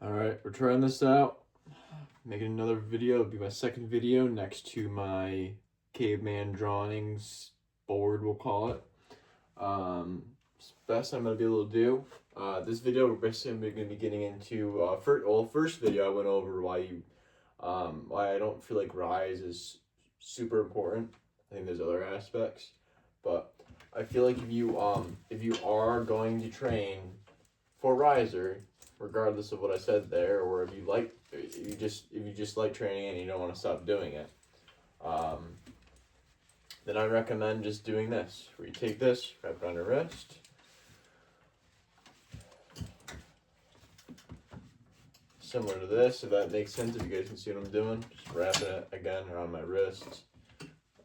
Alright, we're trying this out. Making another video. It'll be my second video next to my caveman drawings board, we'll call it. It's the best I'm going to be able to do. This video, we're basically going to be getting into, first video I went over why I don't feel like rise is super important. I think there's other aspects, but I feel like if you are going to train for riser, regardless of what I said there, or if you just like training and you don't want to stop doing it, then I recommend just doing this, where you take this, wrap it on your wrist, similar to this, if that makes sense, if you guys can see what I'm doing, just wrapping it again around my wrist,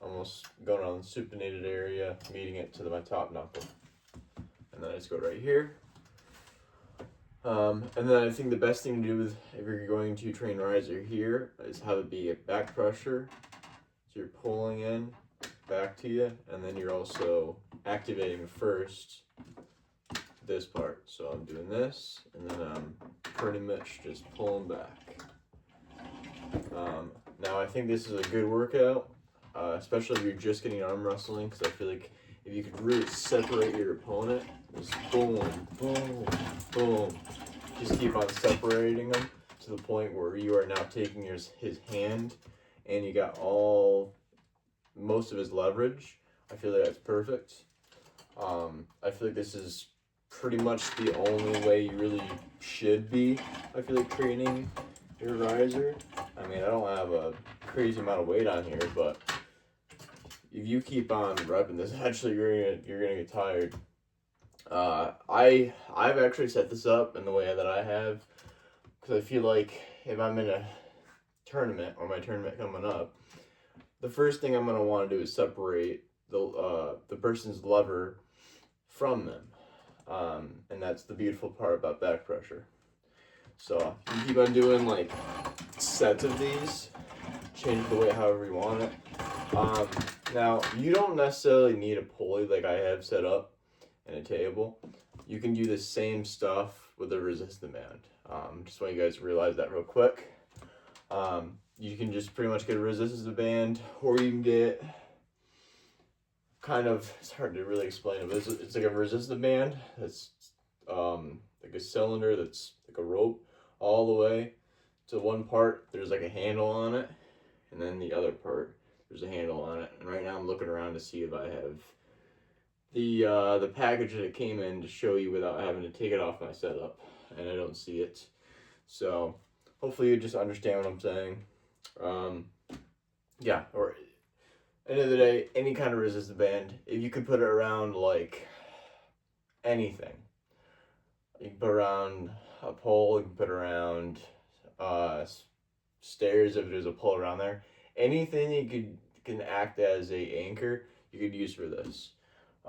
almost going around the supinated area, meeting it to my top knuckle, and then I just go right here. And then I think the best thing to do if you're going to train riser here is have it be a back pressure. So you're pulling in back to you, and then you're also activating first this part. So I'm doing this, and then I'm pretty much just pulling back. Now I think this is a good workout, especially if you're just getting arm wrestling, because I feel like if you could really separate your opponent, just boom, boom, boom. Just keep on separating them to the point where you are now taking his hand and you got most of his leverage. I feel like that's perfect. I feel like this is pretty much the only way you really should be, I feel like, training your riser. I mean, I don't have a crazy amount of weight on here, but if you keep on repping this, actually you're gonna get tired. I've actually set this up in the way that I have, because I feel like if I'm in a tournament or my tournament coming up, the first thing I'm gonna want to do is separate the person's lever from them, and that's the beautiful part about back pressure. So you keep on doing like sets of these, change the weight however you want it. Now you don't necessarily need a pulley like I have set up and a table. You can do the same stuff with a resistant band. Just want you guys to realize that real quick. You can just pretty much get a resistance band, or you can get it's hard to really explain it, but it's like a resistant band that's like a cylinder that's like a rope all the way to one part. There's like a handle on it, and then the other part there's a handle on it. And right now I'm looking around to see if I have the package that it came in to show you without having to take it off my setup, and I don't see it. So hopefully you just understand what I'm saying. Yeah, or end of the day, any kind of resistant band, if you could put it around like anything, you can put around a pole, you can put around stairs if there's a pole around there, anything you can act as a anchor, you could use for this.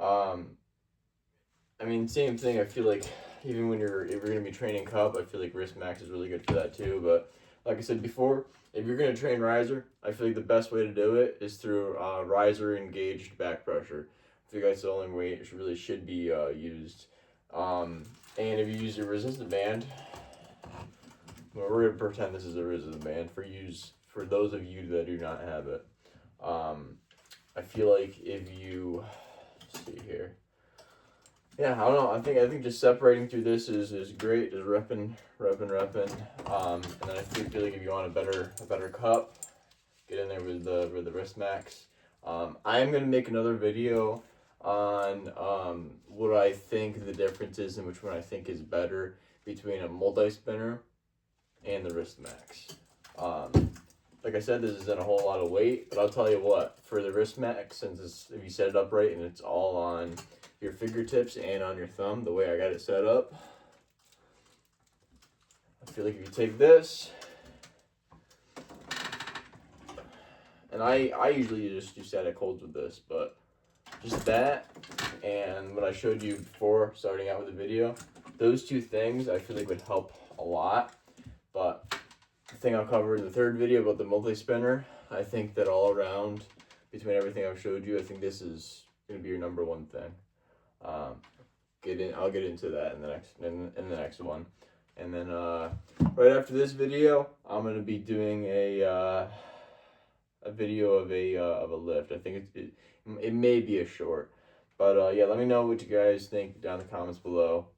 I mean, same thing. I feel like even if you're gonna be training cup, I feel like wrist max is really good for that too. But like I said before, if you're gonna train riser, I feel like the best way to do it is through riser engaged back pressure. I feel like that's the only way it really should be used. And if you use your resistant band, well, we're gonna pretend this is a resistant band for those of you that do not have it. I feel like if you see here. Yeah, I don't know. I think just separating through this is great. Just repping. And then I feel like if you want a better cup, get in there with the wrist max. I am gonna make another video on what I think the difference is and which one I think is better between a multi-spinner and the wrist max. Like I said, this isn't a whole lot of weight, but I'll tell you what, for the wrist max, if you set it up right and it's all on your fingertips and on your thumb, the way I got it set up, I feel like if you take this, and I usually just do static holds with this, but just that and what I showed you before starting out with the video, those two things I feel like would help a lot. But the thing I'll cover in the third video about the multi-spinner, I think that all around, between everything I've showed you, I think this is going to be your number one thing. I'll get into that in the next one. And then right after this video, I'm gonna be doing a video of a lift. I think it may be a short, but yeah, let me know what you guys think down in the comments below.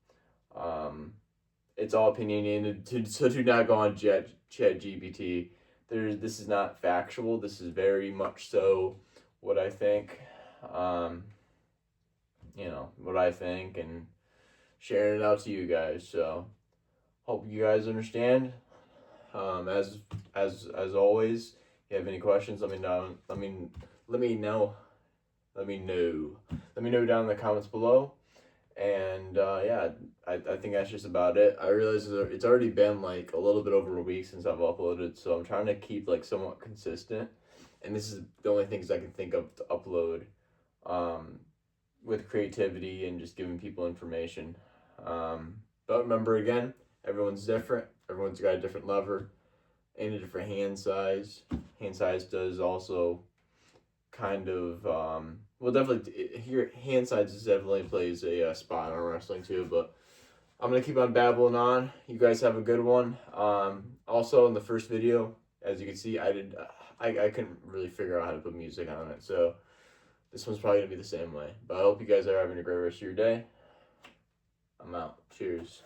It's all opinionated, so do not go on ChatGPT. This is not factual. This is very much so what I think. What I think, and sharing it out to you guys. So hope you guys understand. As always, if you have any questions, let me know. Let me know. Let me know down in the comments below. And yeah, I think that's just about it. I realize it's already been like a little bit over a week since I've uploaded, so I'm trying to keep like somewhat consistent. And this is the only things I can think of to upload, with creativity and just giving people information. But remember, again, everyone's different. Everyone's got a different lever and a different hand size. Hand size does also kind of well, definitely here hand size definitely plays a spot on wrestling too. But I'm gonna keep on babbling on. You guys have a good one. Also in the first video, as you can see, I couldn't really figure out how to put music on it, so this one's probably gonna be the same way. But I hope you guys are having a great rest of your day. I'm out. Cheers.